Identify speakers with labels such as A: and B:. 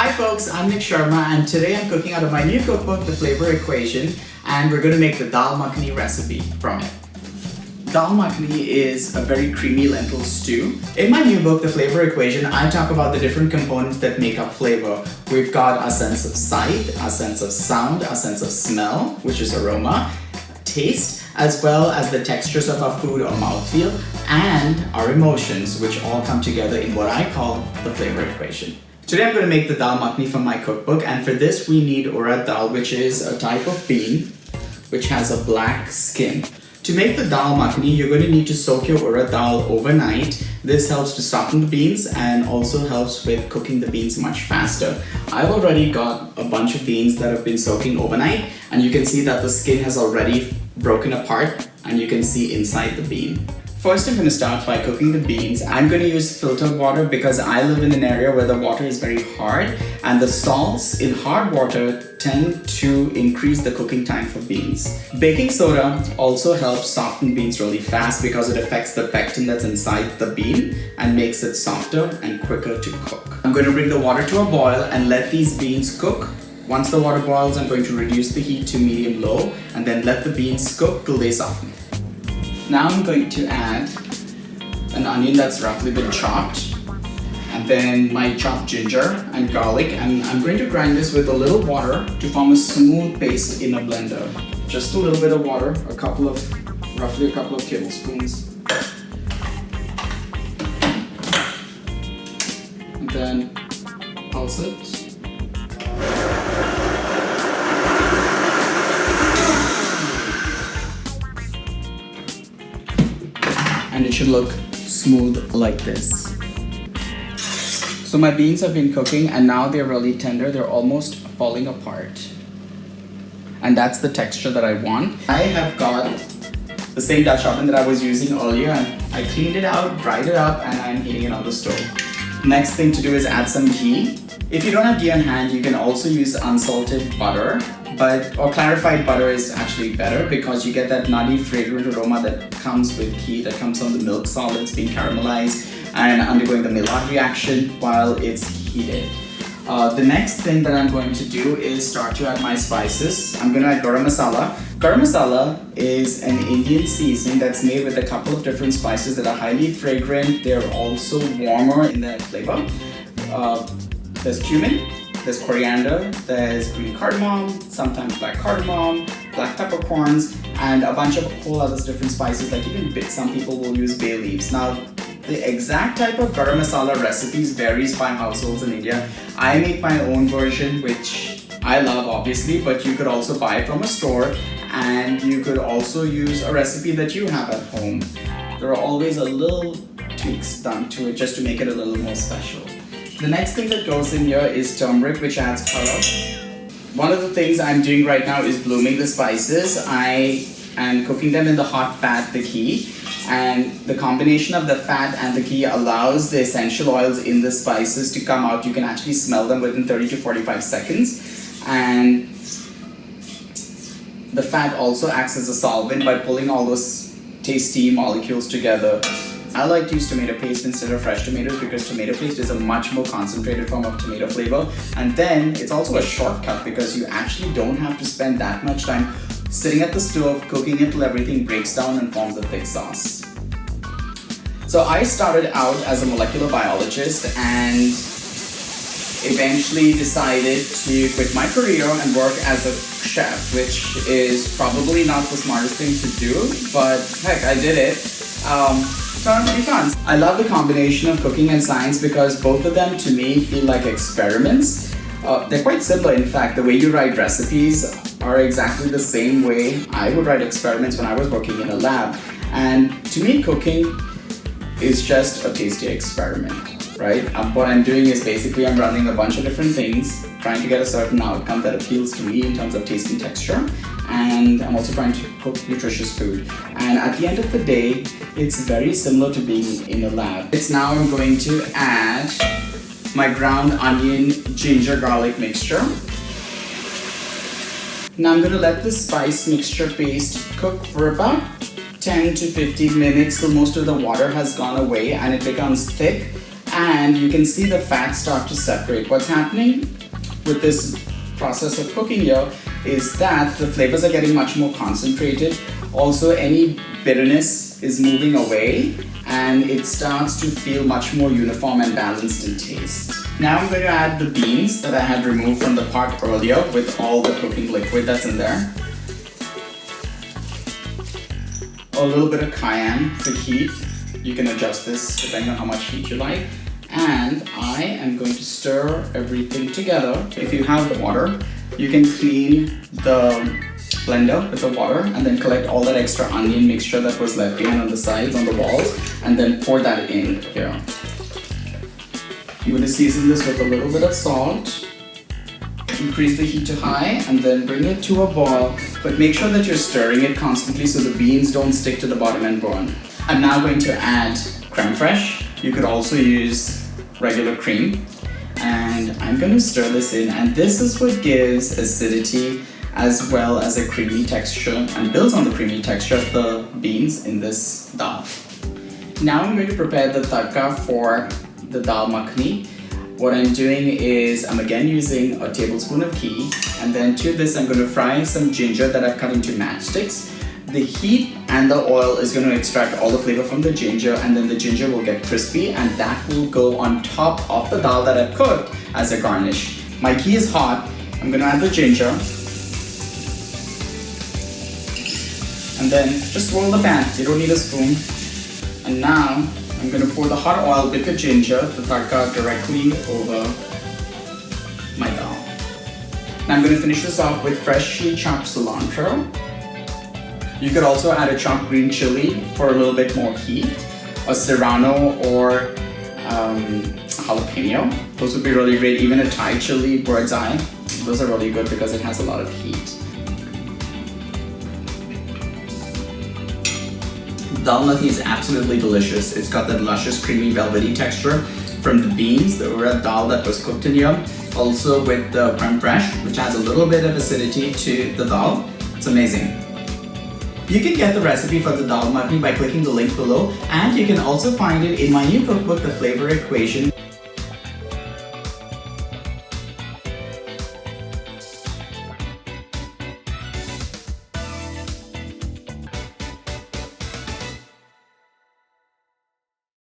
A: Hi folks, I'm Nick Sharma and today I'm cooking out of my new cookbook, The Flavor Equation, and we're going to make the Dal Makhani recipe from it. Dal Makhani is a very creamy lentil stew. In my new book, The Flavor Equation, I talk about the different components that make up flavor. We've got a sense of sight, a sense of sound, a sense of smell, which is aroma, taste, as well as the textures of our food or mouthfeel, and our emotions, which all come together in what I call the flavor equation. Today I'm going to make the Dal Makhani from my cookbook, and for this we need urad dal, which is a type of bean which has a black skin. To make the Dal Makhani, you're going to need to soak your urad dal overnight. This helps to soften the beans and also helps with cooking the beans much faster. I've already got a bunch of beans that have been soaking overnight, and you can see that the skin has already broken apart and you can see inside the bean. First, I'm going to start by cooking the beans. I'm going to use filtered water because I live in an area where the water is very hard, and the salts in hard water tend to increase the cooking time for beans. Baking soda also helps soften beans really fast because it affects the pectin that's inside the bean and makes it softer and quicker to cook. I'm going to bring the water to a boil and let these beans cook. Once the water boils, I'm going to reduce the heat to medium-low and then let the beans cook till they soften. Now I'm going to add an onion that's roughly been chopped, and then my chopped ginger and garlic, and I'm going to grind this with a little water to form a smooth paste in a blender. Just a little bit of water, roughly a couple of tablespoons. And then pulse it. And it should look smooth like this. So my beans have been cooking and now they're really tender. They're almost falling apart. And that's the texture that I want. I have got the same Dutch oven that I was using earlier, and I cleaned it out, dried it up, and I'm heating it on the stove. Next thing to do is add some ghee. If you don't have ghee on hand, you can also use unsalted butter. Or clarified butter is actually better because you get that nutty, fragrant aroma that comes with ghee, that comes from the milk solids being caramelized and undergoing the Maillard reaction while it's heated. The next thing that I'm going to do is start to add my spices. I'm going to add garam masala. Garam masala is an Indian seasoning that's made with a couple of different spices that are highly fragrant. They're also warmer in their flavor. There's cumin. There's coriander, there's green cardamom, sometimes black cardamom, black peppercorns, and a bunch of whole other different spices, like even some people will use bay leaves. Now, the exact type of garam masala recipes varies by households in India. I make my own version, which I love obviously, but you could also buy it from a store, and you could also use a recipe that you have at home. There are always a little tweaks done to it just to make it a little more special. The next thing that goes in here is turmeric, which adds color. One of the things I'm doing right now is blooming the spices. I am cooking them in the hot fat, the ghee, and the combination of the fat and the ghee allows the essential oils in the spices to come out. You can actually smell them within 30 to 45 seconds, and the fat also acts as a solvent by pulling all those tasty molecules together. I like to use tomato paste instead of fresh tomatoes because tomato paste is a much more concentrated form of tomato flavor, and then it's also a shortcut because you actually don't have to spend that much time sitting at the stove cooking until everything breaks down and forms a thick sauce. So I started out as a molecular biologist and eventually decided to quit my career and work as a chef, which is probably not the smartest thing to do, but heck, I did it. Turned pretty fun. I love the combination of cooking and science because both of them to me feel like experiments. They're quite similar, in fact. The way you write recipes are exactly the same way I would write experiments when I was working in a lab. And to me, cooking is just a tasty experiment, right? What I'm doing is basically I'm running a bunch of different things, trying to get a certain outcome that appeals to me in terms of taste and texture. And I'm also trying to cook nutritious food. And at the end of the day, it's very similar to being in a lab. Now I'm going to add my ground onion, ginger, garlic mixture. Now I'm going to let this spice mixture paste cook for about 10 to 15 minutes till most of the water has gone away and it becomes thick and you can see the fat start to separate. What's happening with this process of cooking here is that the flavors are getting much more concentrated. Also, any bitterness is moving away and it starts to feel much more uniform and balanced in taste. Now I'm going to add the beans that I had removed from the pot earlier with all the cooking liquid that's in there. A little bit of cayenne for heat. You can adjust this depending on how much heat you like. And I am going to stir everything together. If you have water, you can clean the blender with the water and then collect all that extra onion mixture that was left behind on the sides, on the walls, and then pour that in here. I'm going to season this with a little bit of salt. Increase the heat to high and then bring it to a boil, but make sure that you're stirring it constantly so the beans don't stick to the bottom and burn. I'm now going to add creme fraiche. You could also use regular cream, and I'm going to stir this in, and this is what gives acidity as well as a creamy texture and builds on the creamy texture of the beans in this dal. Now I'm going to prepare the tadka for the dal makhani. What I'm doing is I'm again using a tablespoon of ghee, and then to this I'm going to fry some ginger that I've cut into matchsticks. The heat and the oil is going to extract all the flavor from the ginger, and then the ginger will get crispy, and that will go on top of the dal that I've cooked as a garnish. My ghee is hot. I'm going to add the ginger, and then just swirl the pan. You don't need a spoon. And now I'm going to pour the hot oil with the ginger, the tadka, directly over my dal. Now I'm going to finish this off with freshly chopped cilantro. You could also add a chopped green chili for a little bit more heat, a serrano or jalapeno. Those would be really great. Even a Thai chili, bird's eye. Those are really good because it has a lot of heat. Dal makhani is absolutely delicious. It's got that luscious, creamy, velvety texture from the beans, the red dal that was cooked in here. Also with the creme fraiche, which adds a little bit of acidity to the dal. It's amazing. You can get the recipe for the dal makhani by clicking the link below, and you can also find it in my new cookbook, The Flavor Equation.